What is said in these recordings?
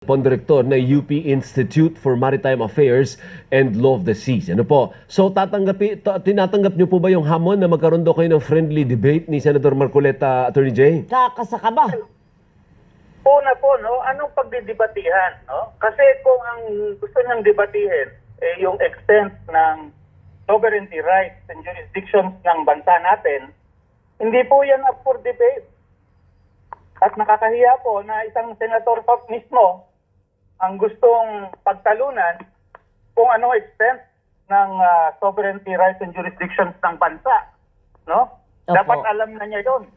Direktor ng UP Institute for Maritime Affairs and Law of the Seas. Ano po? So tinatanggap niyo po ba yung hamon na magkaroon daw kayo ng friendly debate ni Senator Marcoleta, Attorney Jay? Kakasaka ba? Una po, no, anong pagdidebatihan, no? Kasi kung ang gusto niyang debatihin yung extent ng sovereignty rights and jurisdictions ng bansa natin, hindi po yan up for debate. At nakakahiya po na isang senator pa mismo ang gustong pagtalunan kung anong extent ng sovereignty rights and jurisdictions ng bansa, no? Opo. Dapat alam na niya 'yon.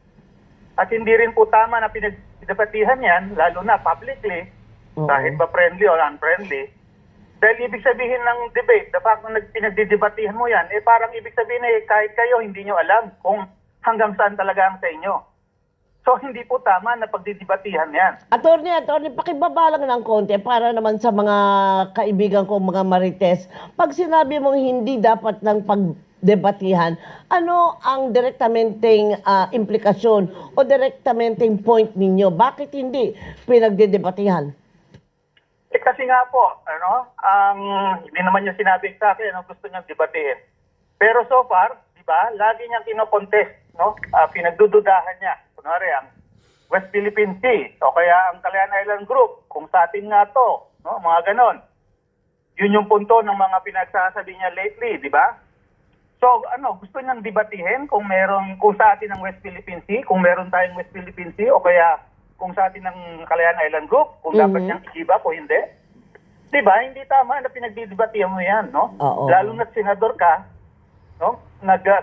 At hindi rin po tama na pinagdebatihan yan, lalo na publicly, kahit ba friendly or unfriendly. Dahil ibig sabihin ng debate, the fact na pinagdidebatihan mo yan, parang ibig sabihin kahit kayo hindi nyo alam kung hanggang saan talaga ang sa inyo. So hindi po tama na pagdidebatihan yan. Attorney, pakibaba lang ng konti para naman sa mga kaibigan ko, mga marites. Pag sinabi mong hindi dapat ng pagdebatihan, ano ang direktamenteng implikasyon o direktamenteng point ninyo? Bakit hindi pinagdedebatihan? Kasi nga po, hindi naman niya sinabi sa akin ano gusto niyang debatehin. Pero so far, di ba, lagi niyang kinokontest, no? Pinagdududahan niya. Kunwari, ang West Philippine Sea o kaya ang Calayan Island Group, kung sa atin nga to, no? Mga ganon. Yun yung punto ng mga pinagsasabi niya lately, di ba? So, gusto niyang debatihin kung sa atin ang West Philippine Sea, kung meron tayong West Philippine Sea o kaya kung sa atin ang Calayan Island Group, kung dapat niyang i-give up o hindi. Di ba? Hindi tama na pinagdidebatihan mo yan, no? Oo. Lalo na senador ka, no?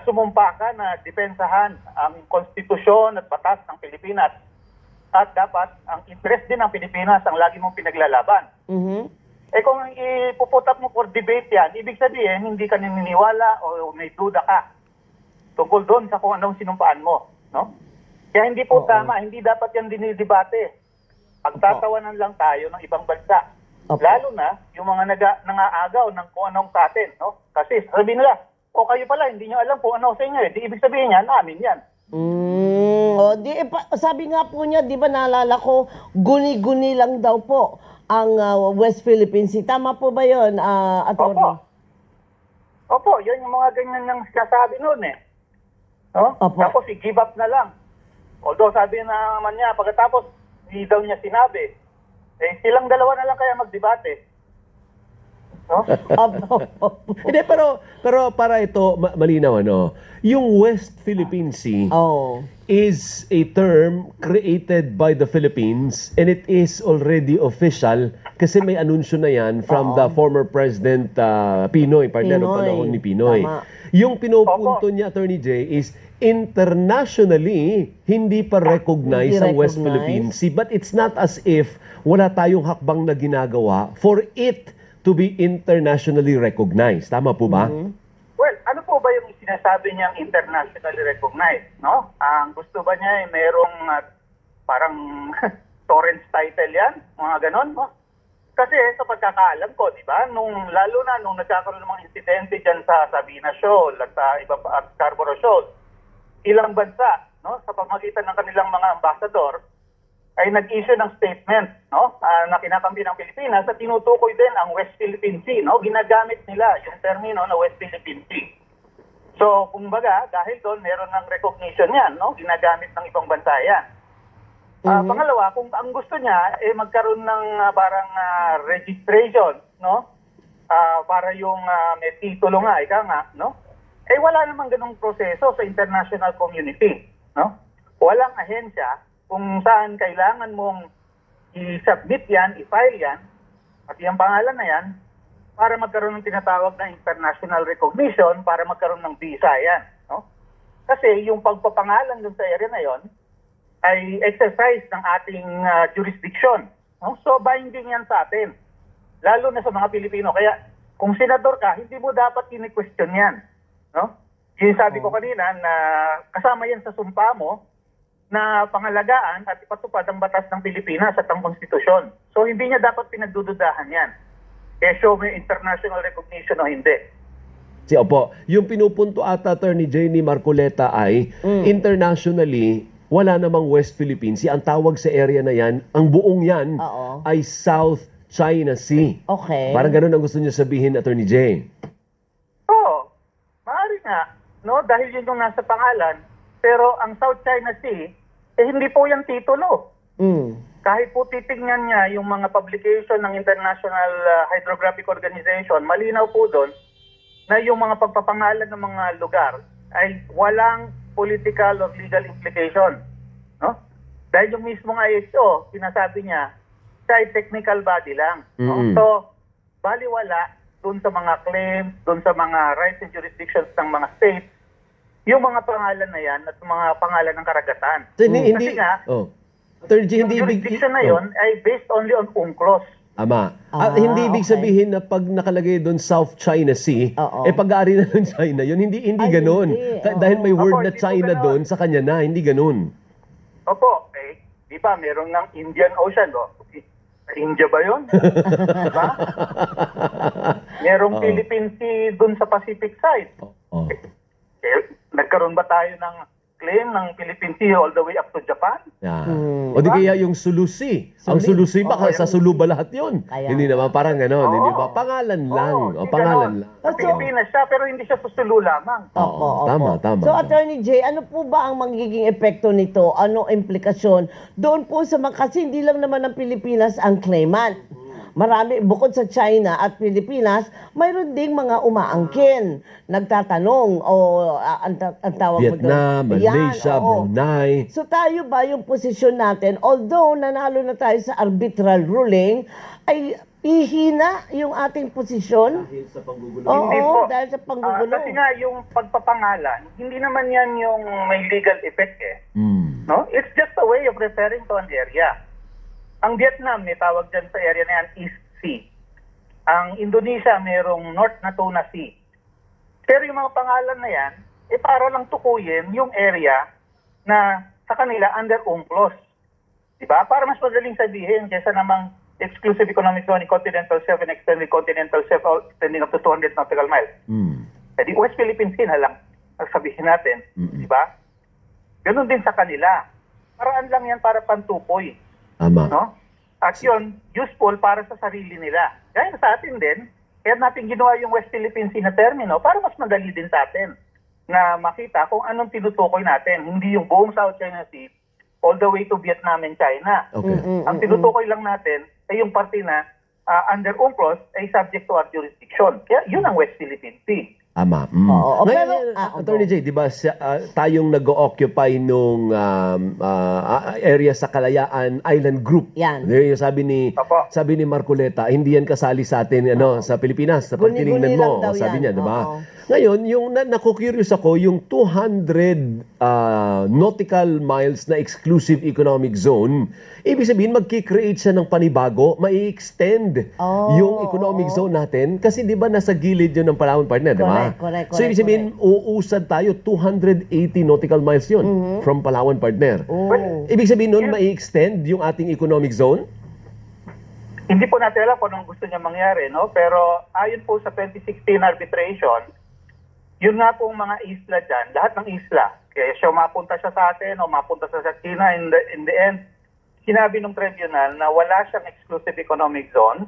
Sumumpa ka na depensahan ang konstitusyon at batas ng Pilipinas. At dapat ang interest din ng Pilipinas ang lagi mong pinaglalaban. Kung ipuputap mo for debate yan, ibig sabihin hindi ka naniniwala o may duda ka tungkol doon sa kung anong sinumpaan mo, no? Kaya hindi po tama, hindi dapat yan dinidebate. Pagtatawanan lang tayo ng ibang bansa. Lalo na yung mga nangaagaw ng kung anong sa atin, no? Kasi sabihin nila, o kayo pala, hindi nyo alam kung ano sa inyo. Di ibig sabihin yan, amin yan. Sabi nga po niya, di ba naalala ko, guni-guni lang daw po ang West Philippine Sea. Tama po ba yun, Atty.? Opo, yun yung mga ganyan ng sinasabi noon eh. No? Opo. Tapos i-give up na lang. Although sabi naman niya, pagkatapos hindi daw niya sinabi, silang dalawa na lang kaya magdebate. No? Hindi, pero para ito malinaw, yung West Philippine Sea is a term created by the Philippines and it is already official kasi may anunsyo na yan from the former President Pinoy, partner ng panahon ni Pinoy. Tama. Yung pinupunto niya, Attorney Jay, is internationally hindi pa recognized ang West Philippine Sea, but it's not as if wala tayong hakbang na ginagawa for it to be internationally recognized. Tama po ba? Well, ano po ba yung sinasabi niyang internationally recognized, no? Ang gusto ba niya merong parang torrents title yan? Mga ganon, no? Kasi sa pagkakaalam ko, di ba, lalo na nung nagkakaroon ng mga insidente dyan sa Sabina Shoal at at Scarborough Shoal, ilang bansa, no, sa pamagitan ng kanilang mga ambassador, ay nag-issue ng statement, no, na kinakampi ng Pilipinas at tinutukoy din ang West Philippine Sea, no, ginagamit nila yung termino na West Philippine Sea. So, kumbaga, dahil doon meron ng recognition yan, no, ginagamit ng ibang bansa yan. Pangalawa, kung ang gusto niya magkaroon ng parang registration, no, para yung may titulo nga, ika nga, no, wala namang ganung proseso sa international community, no. Walang ahensya kung saan kailangan mong i-submit yan, i-file yan, at yung pangalan na yan, para magkaroon ng tinatawag na international recognition, para magkaroon ng visa yan. No? Kasi yung pagpapangalan dun sa area na yon ay exercise ng ating jurisdiction. No? So binding yan sa atin, lalo na sa mga Pilipino. Kaya kung senador ka, hindi mo dapat ini-question yan. No? Yung sabi ko kanina na kasama yan sa sumpa mo, na pangalagaan at ipatupad ang batas ng Pilipinas at ang konstitusyon. So hindi niya dapat pinagdududahan yan. Show may international recognition o hindi. Opo, yung pinupunto ata, Attorney Jay, ni Marcoleta ay internationally wala namang West Philippine Sea. Ang tawag sa area na yan, ang buong yan Oo. ay South China Sea. Okay. Parang ganun ang gusto niyo sabihin, Attorney Jay. Oo, maaari nga, no? Dahil yun yung nasa pangalan. Pero ang South China Sea, hindi po yung titulo. Kahit po titignan niya yung mga publication ng International Hydrographic Organization, malinaw po doon na yung mga pagpapangalan ng mga lugar ay walang political or legal implication. No? Dahil yung mismong ISO, sinasabi niya, siya ay technical body lang. No? Mm-mm. So, baliwala dun sa mga claims, dun sa mga rights and jurisdictions ng mga states, yung mga pangalan na yan at mga pangalan ng karagatan. So, hindi, Kasi nga, Attorney Jay, yung hindi jurisdiction na yun ay based only on UNCLOS. Ama. Ah, Hindi ibig okay. sabihin na pag nakalagay doon South China Sea, Oo. pag-aari na ng China yun. Hindi Ay, ganun. hindi. Dahil may Opo, word na hindi po China ganun. doon, sa kanya na. Hindi ganun. Opo, di ba, meron ng Indian Ocean, no? India ba yun? Diba? Merong Oo. Philippine Sea dun sa Pacific side. Oh. Nagkaroon ba tayo ng claim ng Philippine Sea all the way up to Japan? O di kaya yung Sulu Sea. Ang Sulu Sea, baka sa Sulu ba lahat yun? Kaya Hindi naman, parang ganon. Oo. Hindi ba? Pangalan lang. Oo, hindi Pangalan ganon. lang. Sa Pilipinas siya, pero hindi siya susulu lamang. Oo, tama. So, Attorney Jay, ano po ba ang magiging epekto nito? Ano implikasyon? Doon po sa mga, kasi hindi lang naman ng Pilipinas ang claimant. Marami, bukod sa China at Pilipinas, mayroon ding mga umaangkin, nagtatanong, ang tawag mo doon. Vietnam, Malaysia, Yan, oo. Brunei. So tayo ba yung posisyon natin, although nanalo na tayo sa arbitral ruling, ay ihina yung ating posisyon? Oo, Hindi po. dahil sa panggugulo. Kasi nga, yung pagpapangalan, hindi naman yan yung may legal effect eh. No? It's just a way of referring to an area. Ang Vietnam, may tawag dyan sa area na yan, East Sea. Ang Indonesia, mayroong North na Tuna Sea. Pero yung mga pangalan na yan, para lang tukuyin yung area na sa kanila under UNCLOS. Diba? Para mas madaling sabihin kaysa namang exclusive economic zone, continental shelf, and extended continental shelf, extending up to 200 nautical miles. Di West Philippine Sea na lang ang sabihin natin. Diba? Ganun din sa kanila. Paraan lang yan para pantukoy. Tama. No? At yun, useful para sa sarili nila. Kaya sa atin din, kaya natin ginawa yung West Philippine Sea na termino para mas madali din sa atin na makita kung anong tinutukoy natin. Hindi yung buong South China Sea all the way to Vietnam and China. Okay. Ang tinutukoy lang natin ay yung parte na under UNCLOS ay subject to our jurisdiction. Kaya yun ang West Philippine Sea. Tama. Oo, Ngayon, pero- Attorney Jay, di ba tayong nag-occupy nung area sa Kalayaan Island Group? Yan. Yung sabi ni Marcoleta, hindi yan kasali sa atin sa Pilipinas. Sa Guni-guni pagtinignan mo, lang daw sabi yan. niya, di ba? Oo. Ngayon, yung naku-curious ako, yung 200 nautical miles na exclusive economic zone, ibig sabihin, magkikreate siya ng panibago, mai-extend yung economic zone natin. Kasi di ba nasa gilid yun ng Palawan partner, di ba? Correct, So, ibig sabihin, uusad tayo, 280 nautical miles yun from Palawan partner. Ibig sabihin nun, mai-extend yung ating economic zone? Hindi po natin alam kung anong gusto niya mangyari, no? Pero ayon po sa 2016 arbitration, yun nga pong mga isla dyan, lahat ng isla, kaya siya mapunta siya sa atin o mapunta siya sa China, in the end, sinabi ng tribunal na wala siyang exclusive economic zone,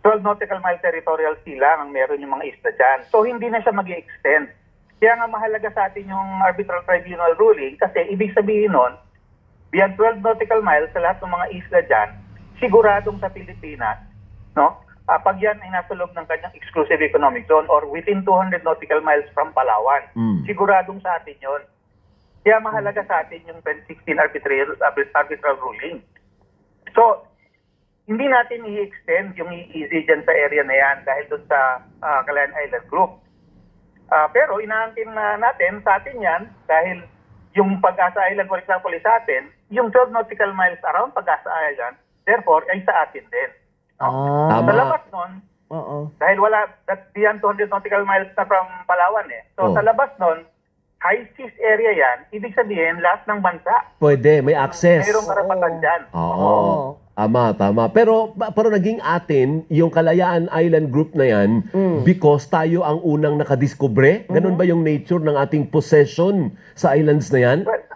12 nautical mile territorial sea lang ang meron yung mga isla dyan. So hindi na siya mag-i-extend. Kaya nga mahalaga sa atin yung arbitral tribunal ruling kasi ibig sabihin nun, beyond 12 nautical miles sa lahat ng mga isla dyan, siguradong sa Pilipinas, no? Pag yan ay nasa loob ng kanyang exclusive economic zone or within 200 nautical miles from Palawan, siguradong sa atin yun. Kaya mahalaga sa atin yung 2016 arbitral ruling. So, hindi natin i-extend yung EEZ dyan sa area na yan dahil doon sa Calayan Island Group. Pero inaangkin na natin sa atin yan dahil yung Pag-asa Island, for example, is sa atin, yung 12 nautical miles around Pag-asa Island, therefore, ay sa atin din. Tama. Sa labas nun, dahil wala, that's beyond 200 nautical miles na from Palawan eh. So sa labas nun, high seas area yan, ibig sabihin lahat ng bansa. Pwede, may access. Mayroong karapatan dyan. Oo. Tama. Pero naging atin yung Kalayaan Island Group na yan because tayo ang unang nakadiskubre? Ganun ba yung nature ng ating possession sa islands na yan? Well,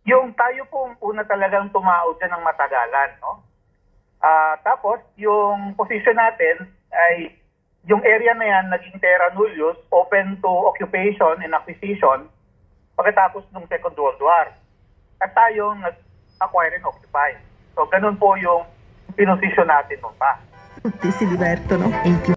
yung tayo pong una talagang tumaod dyan ng matagalan, no? Tapos, yung position natin ay yung area na yan naging terra nullius, open to occupation and acquisition pagkatapos ng Second World War. At tayo nag-acquire and occupy. So, ganun po yung pinosisyon natin nun pa. Si Liberto, no? Thank you.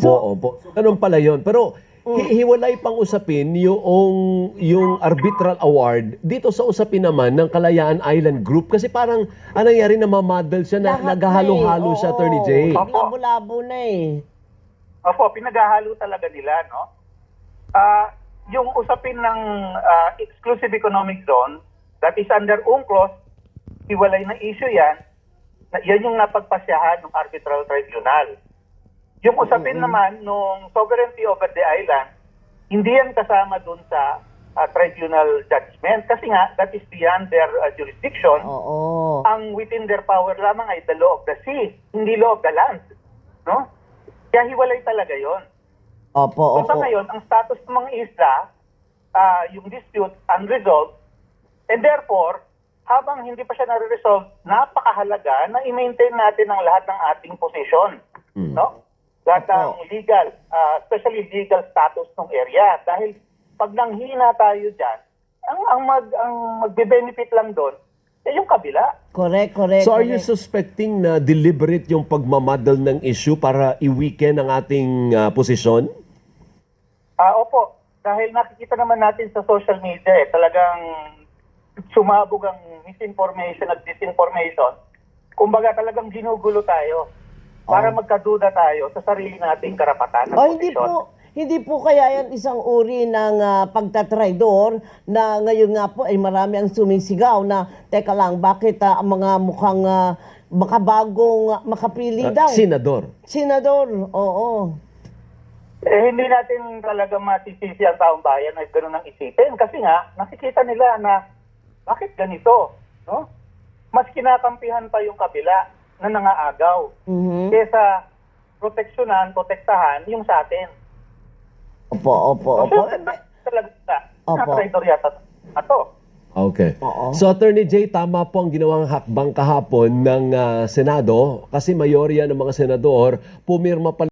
Oo. Ganun pala yun. Pero hiwalay pang usapin yung arbitral award dito sa usapin naman ng Kalayaan Island Group. Kasi parang anong nangyari na mamadal siya, na Lahat naghahalo-halo na siya, eh. Attorney Oo. Jay. Opo. Labo-labo na eh. Opo, pinaghahalo talaga nila, no? Yung usapin ng exclusive economic zone, that is under UNCLOS, hiwalay na issue yan, yan yung napagpasyahan ng arbitral tribunal. Yung usapin naman nung sovereignty over the island, hindi yan kasama dun sa tribunal judgment kasi nga that is beyond their jurisdiction. Oo. Ang within their power lamang ay the law of the sea, hindi law of the land. No? Kaya hiwalay talaga yon. Opo, So sa opo. ngayon, ang status ng mga isla, yung dispute unresolved, and therefore, habang hindi pa siya nare-resolve, napakahalaga na i-maintain natin ang lahat ng ating position. No? Lahat ng legal, especially legal status ng area. Dahil pag nanghina tayo dyan, ang magbe-benefit lang doon, yung kabila. Correct. So are you correct. suspecting na deliberate yung pagmamadal ng issue para i-weaken ang ating posisyon? Opo, dahil nakikita naman natin sa social media, talagang sumabog ang misinformation at disinformation. Kumbaga talagang ginugulo tayo para magkaduda tayo sa sarili nating karapatan at posisyon. Hindi po kaya yan isang uri ng pagtatraidor na ngayon nga po ay marami ang sumisigaw na teka lang, bakit ang mga mukhang makabagong makapili daw? Senador. Oo. Hindi natin talaga masisisi ang taong bayan na gano'n ang isipin kasi nga nakikita nila na bakit ganito, no? Mas kinakampihan pa yung kabila na nangaagaw kesa protektahan yung sa atin. Opo. So, talaga na traitor yata ito. Okay. Oo. So Attorney Jay, tama po ang ginawang hakbang kahapon ng Senado kasi mayorya ng mga senador pumirma pa